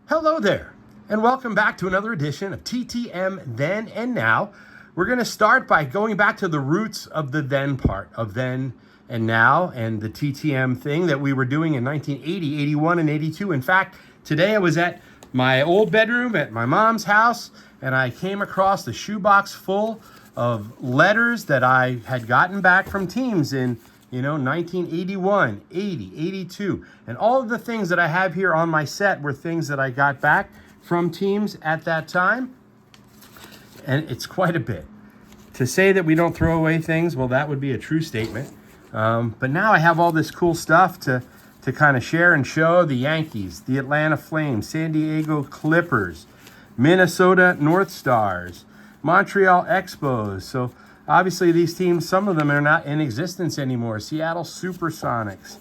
Hello there, and welcome back to another edition of TTM Then and Now. We're going to start by going back to the roots of the then part of then and now and the TTM thing that we were doing in 1980, 81, and 82. In fact, today I was at my old bedroom at my mom's house, and I came across the shoebox full of letters that I had gotten back from teams in 1981, 80, 82. And all of the things that I have here on my set were things that I got back from teams at that time. And it's quite a bit. To say that we don't throw away things, well, that would be a true statement. But now I have all this cool stuff to kind of share and show. The Yankees, the Atlanta Flames, San Diego Clippers, Minnesota North Stars, Montreal Expos. So obviously these teams, some of them are not in existence anymore. Seattle Supersonics,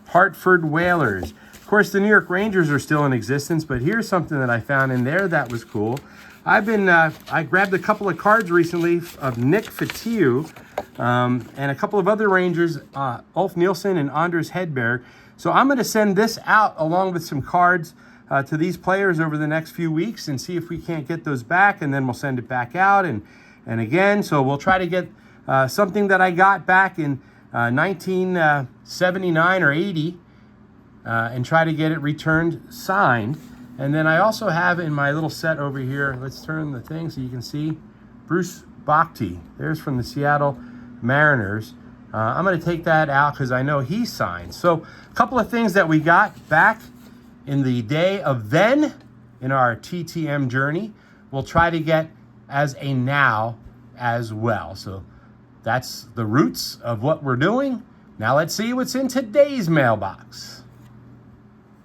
Hartford Whalers. Of course, the New York Rangers are still in existence, but here's something that I found in there that was cool. I grabbed a couple of cards recently of Nick Fotiu and a couple of other Rangers, Ulf Nielsen and Anders Hedberg. So I'm going to send this out along with some cards to these players over the next few weeks and see if we can't get those back, and then we'll send it back out and again. So we'll try to get something that I got back in 1979 or 80 and try to get it returned signed. And then I also have in my little set over here, let's turn the thing so you can see, Bruce Bochy. There's from the Seattle Mariners. I'm going to take that out because I know he signed. So a couple of things that we got back in the day of then in our TTM journey, we'll try to get as a now as well. So that's the roots of what we're doing. Now let's see what's in today's mailbox.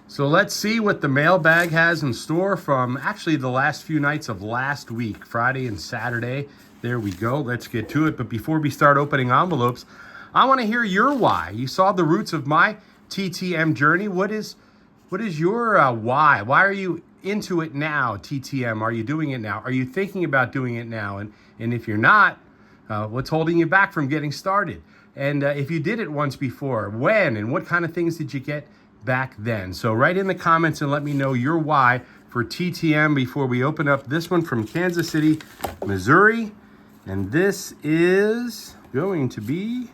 So let's see what the mailbag has in store from actually the last few nights of last week, Friday and Saturday. There we go. Let's get to it. But before we start opening envelopes, I want to hear your why. You saw the roots of my TTM journey. What is your why? Why are you into it now, TTM? Are you doing it now? Are you thinking about doing it now? And if you're not, what's holding you back from getting started? And if you did it once before, when and what kind of things did you get back then? So write in the comments and let me know your why for TTM before we open up this one from Kansas City, Missouri. And this is going to be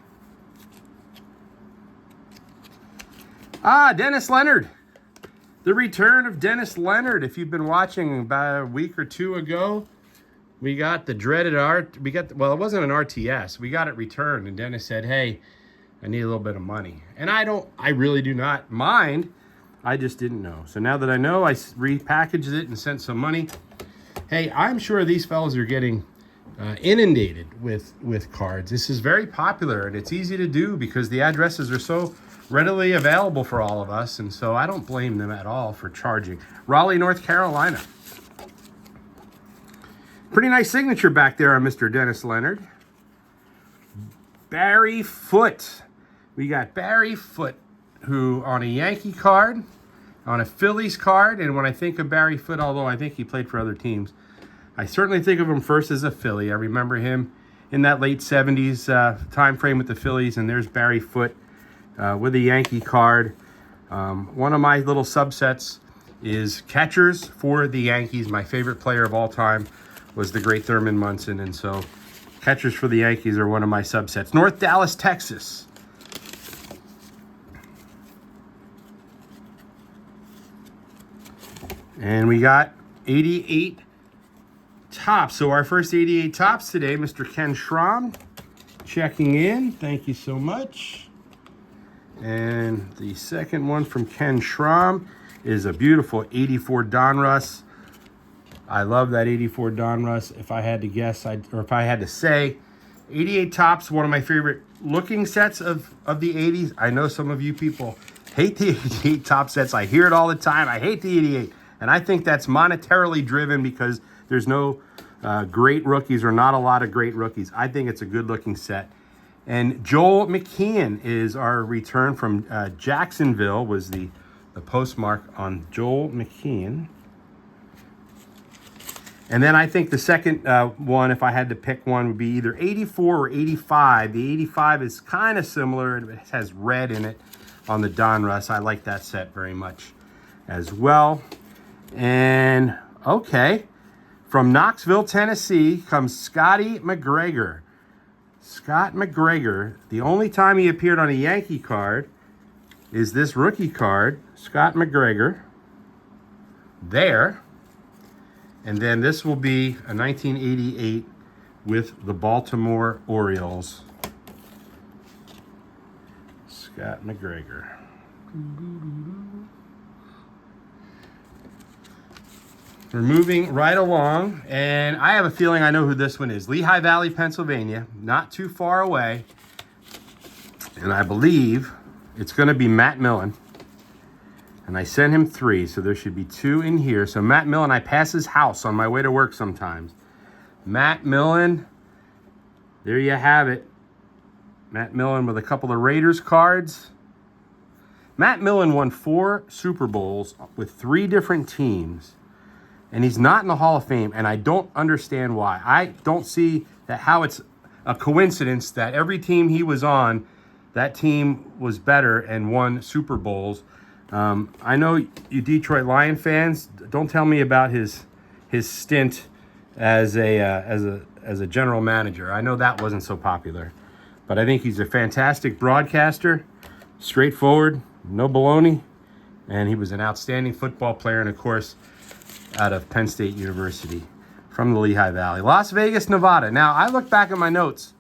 Dennis Leonard. The return of Dennis Leonard. If you've been watching, about a week or two ago, we got the dreaded well, it wasn't an RTS. We got it returned, and Dennis said, hey, I need a little bit of money. And I really do not mind. I just didn't know. So now that I know, I repackaged it and sent some money. Hey, I'm sure these fellas are getting inundated with cards. This is very popular, and it's easy to do because the addresses are so readily available for all of us, and so I don't blame them at all for charging. Raleigh, North Carolina. Pretty nice signature back there on Mr. Dennis Leonard. Barry Foote. We got Barry Foote, who on a Yankee card, on a Phillies card, and when I think of Barry Foote, although I think he played for other teams, I certainly think of him first as a Philly. I remember him in that late 70s time frame with the Phillies, and there's Barry Foote with a Yankee card. One of my little subsets is catchers for the Yankees. My favorite player of all time was the great Thurman Munson, and so catchers for the Yankees are one of my subsets. North Dallas, Texas. And we got 88 Topps. So our first 88 Topps today, Mr. Ken Schramm checking in. Thank you so much. And the second one from Ken Schramm is a beautiful 84 Donruss. I love that 84 Donruss. If I had to guess, if I had to say, 88 Topps, one of my favorite looking sets of the 80s. I know some of you people hate the 88 Topps sets. I hear it all the time. I hate the 88. And I think that's monetarily driven because there's no great rookies or not a lot of great rookies. I think it's a good looking set. And Joel McKeon is our return from Jacksonville, was the postmark on Joel McKeon. And then I think the second one, if I had to pick one, would be either 84 or 85. The 85 is kind of similar. It has red in it on the Donruss. I like that set very much as well. And, okay, from Knoxville, Tennessee comes Scotty McGregor. Scott McGregor, the only time he appeared on a Yankee card is this rookie card, Scott McGregor, there. And then this will be a 1988 with the Baltimore Orioles. Scott McGregor. We're moving right along, and I have a feeling I know who this one is. Lehigh Valley, Pennsylvania, not too far away. And I believe it's going to be Matt Millen. And I sent him 3, so there should be 2 in here. So Matt Millen, I pass his house on my way to work sometimes. Matt Millen, there you have it. Matt Millen with a couple of Raiders cards. Matt Millen won 4 Super Bowls with 3 different teams. And he's not in the Hall of Fame, and I don't understand why. I don't see how it's a coincidence that every team he was on, that team was better and won Super Bowls. I know you Detroit Lion fans, don't tell me about his stint as a general manager. I know that wasn't so popular, but I think he's a fantastic broadcaster, straightforward, no baloney, and he was an outstanding football player, and of course, out of Penn State University from the Lehigh Valley. Las Vegas, Nevada. Now, I look back at my notes.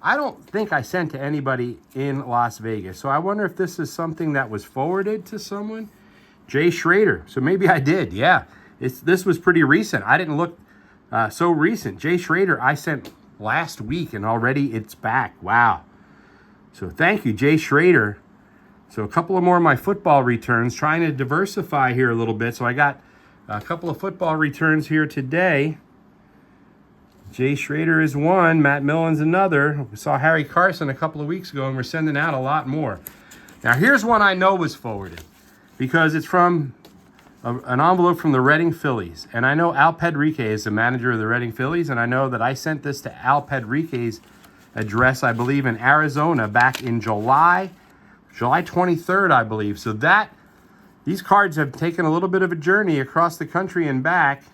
I don't think I sent to anybody in Las Vegas. So I wonder if this is something that was forwarded to someone. Jay Schrader. So maybe I did. Yeah. This was pretty recent. I didn't look so recent. Jay Schrader, I sent last week, and already it's back. Wow. So thank you, Jay Schrader. So a couple of more of my football returns, trying to diversify here a little bit. So I got a couple of football returns here today. Jay Schrader is one. Matt Millen's another. We saw Harry Carson a couple of weeks ago, and we're sending out a lot more. Now, here's one I know was forwarded because it's from an envelope from the Reading Phillies. And I know Al Pedrique is the manager of the Reading Phillies, and I know that I sent this to Al Pedrique's address, I believe, in Arizona back in July 23rd, I believe. So these cards have taken a little bit of a journey across the country and back.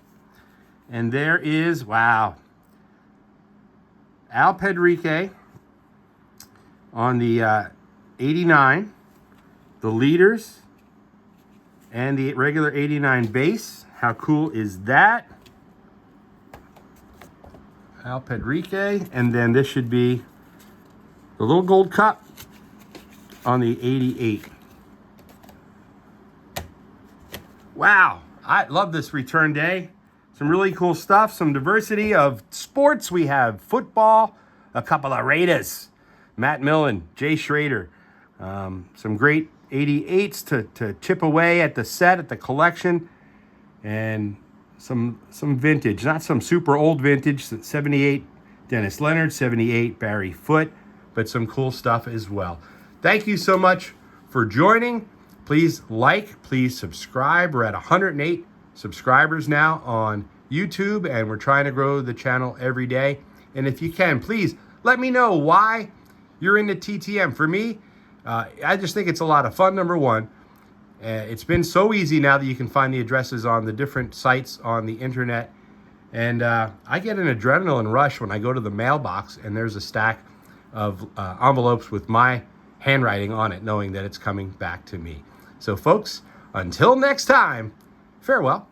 And there is, wow, Al Pedrique on the 89, the leaders, and the regular 89 base. How cool is that? Al Pedrique. And then this should be the little gold cup on the 88. Wow, I love this return day. Some really cool stuff, some diversity of sports. We have football, a couple of Raiders, Matt Millen, Jay Schrader, some great 88s to chip away at the set, at the collection, and some vintage, not some super old vintage, 78 Dennis Leonard, 78 Barry Foote, but some cool stuff as well. Thank you so much for joining. Please like, please subscribe. We're at 108 subscribers now on YouTube, and we're trying to grow the channel every day. And if you can, please let me know why you're into TTM. For me, I just think it's a lot of fun, number one. It's been so easy now that you can find the addresses on the different sites on the internet. And I get an adrenaline rush when I go to the mailbox and there's a stack of envelopes with my handwriting on it, knowing that it's coming back to me. So folks, until next time, farewell.